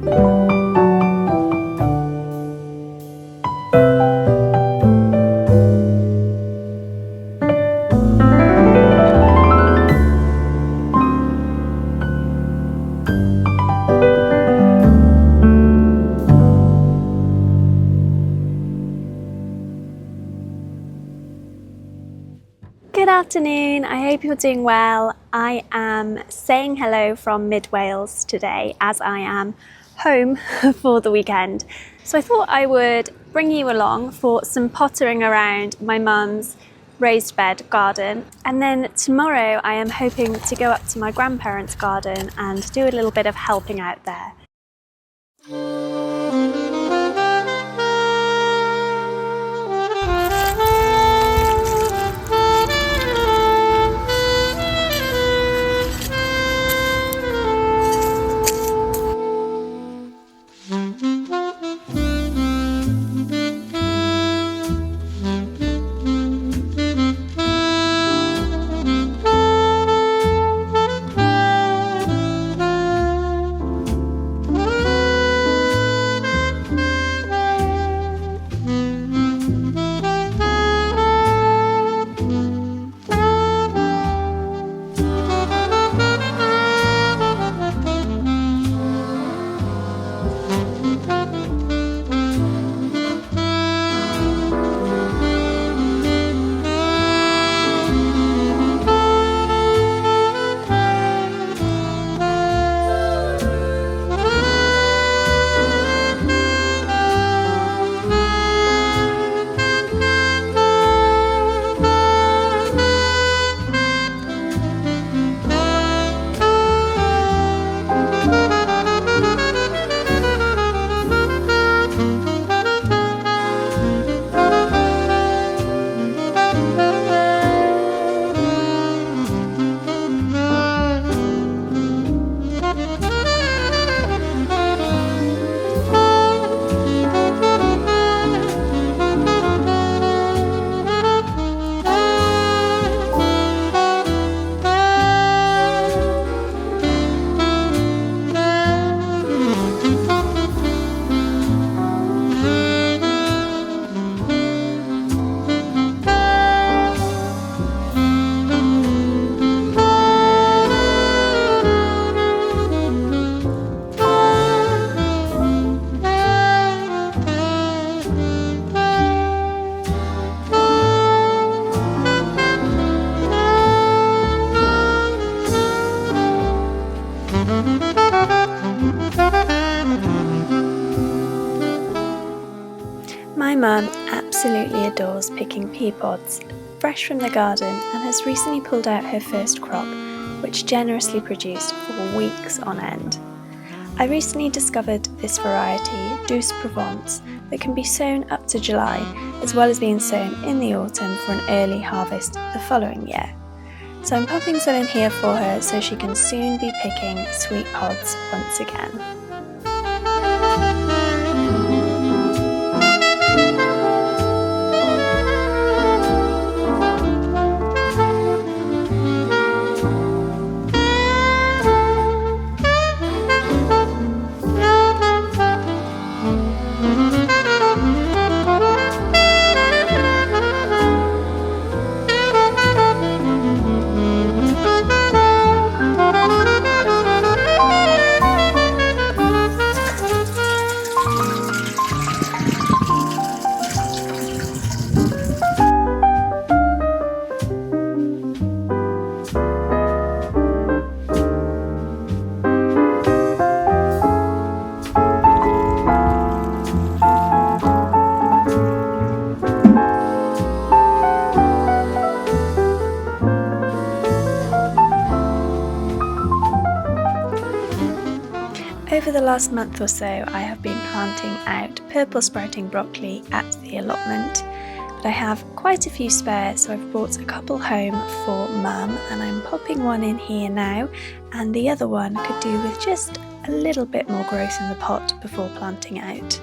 Good afternoon, I hope you're doing well. I am saying hello from mid Wales today as I am home for the weekend. So I thought I would bring you along for some pottering around my mum's raised bed garden, and then tomorrow I am hoping to go up to my grandparents' garden and do a little bit of helping out there. My mum absolutely adores picking pea pods fresh from the garden and has recently pulled out her first crop, which generously produced for weeks on end. I recently discovered this variety, Douce Provence, that can be sown up to July, as well as being sown in the autumn for an early harvest the following year. So I'm popping some in here for her so she can soon be picking sweet pods once again. Over the last month or so, I have been planting out purple sprouting broccoli at the allotment, but I have quite a few spare, so I've brought a couple home for Mum, and I'm popping one in here now, and the other one could do with just a little bit more growth in the pot before planting out.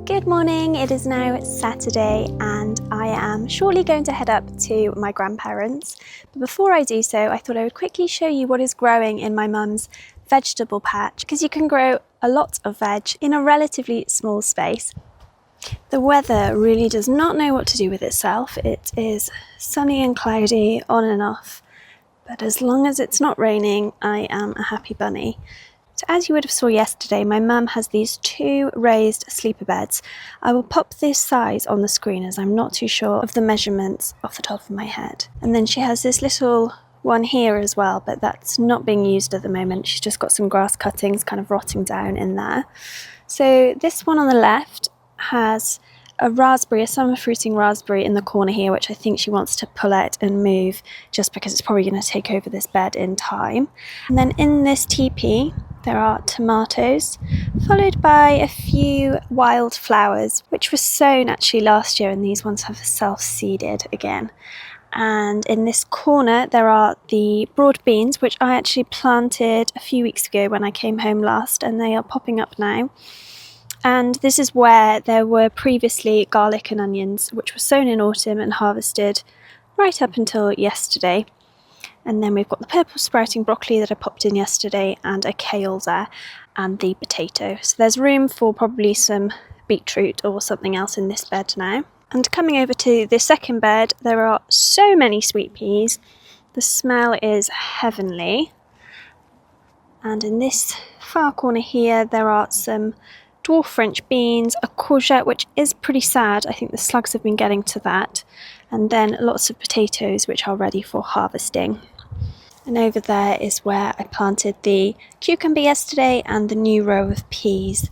Good morning, it is now Saturday and I am shortly going to head up to my grandparents. But before I do so, I thought I would quickly show you what is growing in my mum's vegetable patch, because you can grow a lot of veg in a relatively small space. The weather really does not know what to do with itself. It is sunny and cloudy, on and off, but as long as it's not raining, I am a happy bunny. So as you would have saw yesterday, my mum has these 2 raised sleeper beds. I will pop this size on the screen as I'm not too sure of the measurements off the top of my head. And then she has this little one here as well, but that's not being used at the moment. She's just got some grass cuttings kind of rotting down in there. So this one on the left has a raspberry, a summer fruiting raspberry in the corner here, which I think she wants to pull out and move just because it's probably going to take over this bed in time. And then in this teepee, there are tomatoes, followed by a few wild flowers, which were sown actually last year, and these ones have self-seeded again. And in this corner, there are the broad beans, which I actually planted a few weeks ago when I came home last, and they are popping up now. And this is where there were previously garlic and onions, which were sown in autumn and harvested right up until yesterday. And then we've got the purple sprouting broccoli that I popped in yesterday, and a kale there, and the potato. So there's room for probably some beetroot or something else in this bed now. And coming over to the second bed, there are so many sweet peas. The smell is heavenly. And in this far corner here, there are some dwarf French beans, a courgette, which is pretty sad. I think the slugs have been getting to that. And then lots of potatoes, which are ready for harvesting. And over there is where I planted the cucumber yesterday and the new row of peas.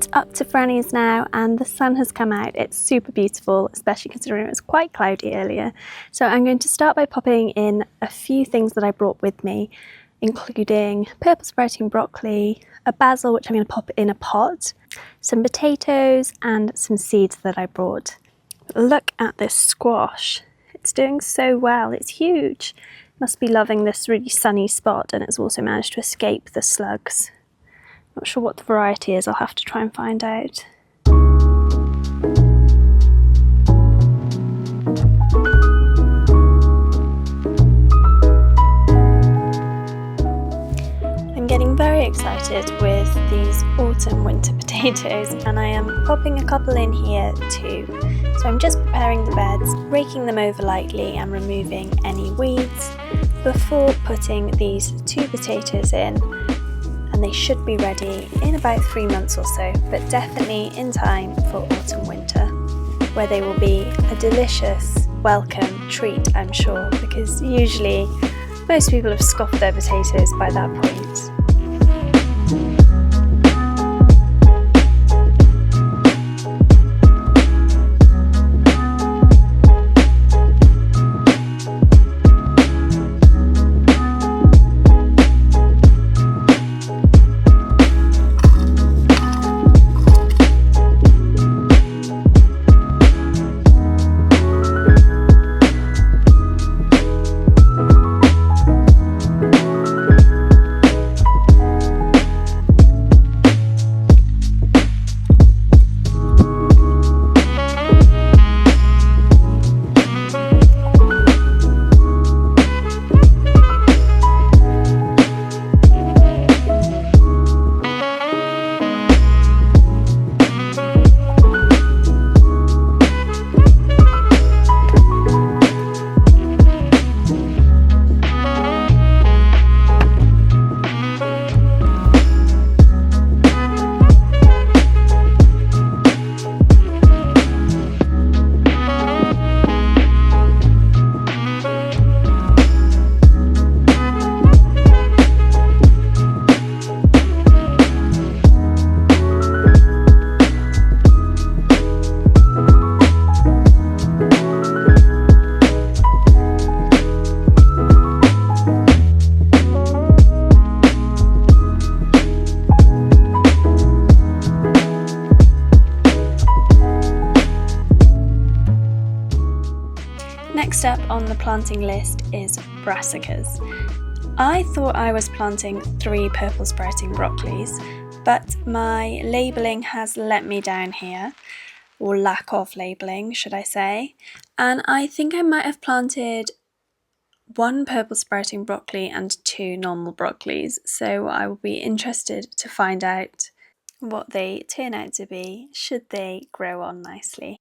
It's up to Franny's now and the sun has come out. It's super beautiful, especially considering it was quite cloudy earlier. So I'm going to start by popping in a few things that I brought with me, including purple sprouting broccoli, a basil which I'm going to pop in a pot, some potatoes and some seeds that I brought. Look at this squash. It's doing so well. It's huge. Must be loving this really sunny spot, and it's also managed to escape the slugs. Not sure what the variety is. I'll have to try and find out. I'm getting very excited with these autumn winter potatoes, and I am popping a couple in here too. So I'm just preparing the beds, raking them over lightly and removing any weeds before putting these 2 potatoes in, and they should be ready in about 3 months or so, but definitely in time for autumn winter, where they will be a delicious welcome treat, I'm sure, because usually most people have scoffed their potatoes by that point. Next up on the planting list is brassicas. I thought I was planting 3 purple sprouting broccolis, but my labelling has let me down here, or lack of labelling should I say, and I think I might have planted 1 purple sprouting broccoli and 2 normal broccolis, so I will be interested to find out what they turn out to be, should they grow on nicely.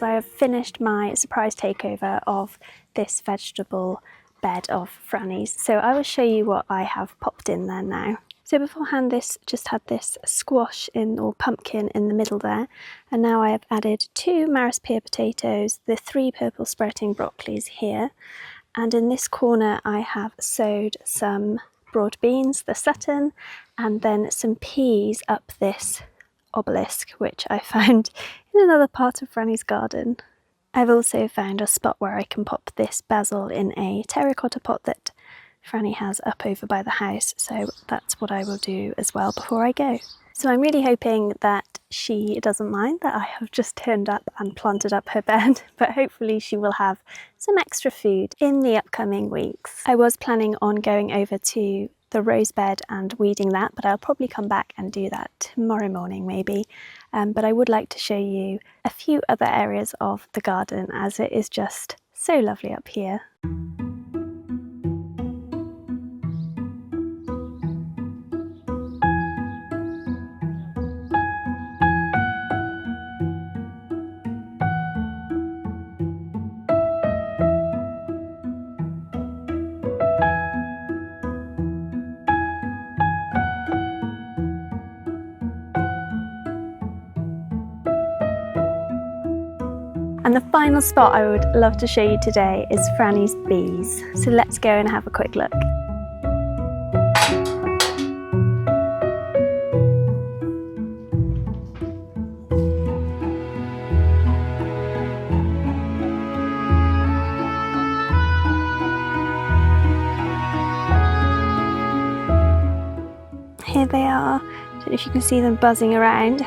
I have finished my surprise takeover of this vegetable bed of Franny's, so I will show you what I have popped in there now. So beforehand this just had this squash or pumpkin in the middle there, and now I have added 2 Maris pear potatoes, the 3 purple sprouting broccolis here, and in this corner I have sowed some broad beans, the Sutton, and then some peas up this obelisk which I found in another part of Franny's garden. I've also found a spot where I can pop this basil in a terracotta pot that Franny has up over by the house, so that's what I will do as well before I go. So I'm really hoping that she doesn't mind that I have just turned up and planted up her bed, but hopefully she will have some extra food in the upcoming weeks. I was planning on going over to the rose bed and weeding that, but I'll probably come back and do that tomorrow morning maybe. But I would like to show you a few other areas of the garden as it is just so lovely up here. And the final spot I would love to show you today is Franny's bees. So let's go and have a quick look. Here they are. I don't know if you can see them buzzing around.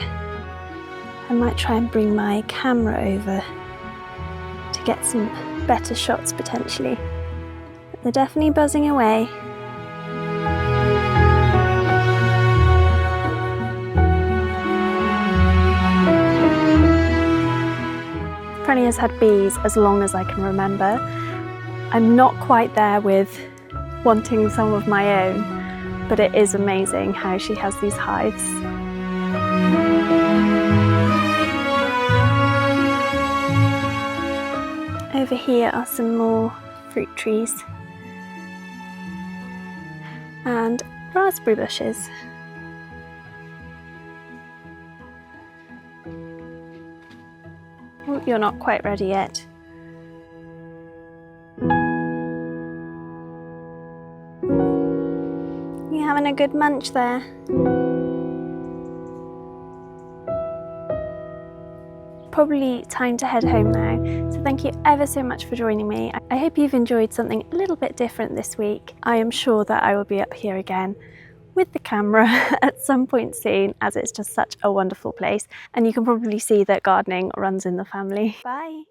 I might try and bring my camera over to get some better shots potentially. But they're definitely buzzing away. Franny has had bees as long as I can remember. I'm not quite there with wanting some of my own, but it is amazing how she has these hives. Over here are some more fruit trees and raspberry bushes. Oh, you're not quite ready yet. You having a good munch there? Probably time to head home now, so thank you ever so much for joining me. I hope you've enjoyed something a little bit different this week. I am sure that I will be up here again with the camera at some point soon, as it's just such a wonderful place, and you can probably see that gardening runs in the family. Bye!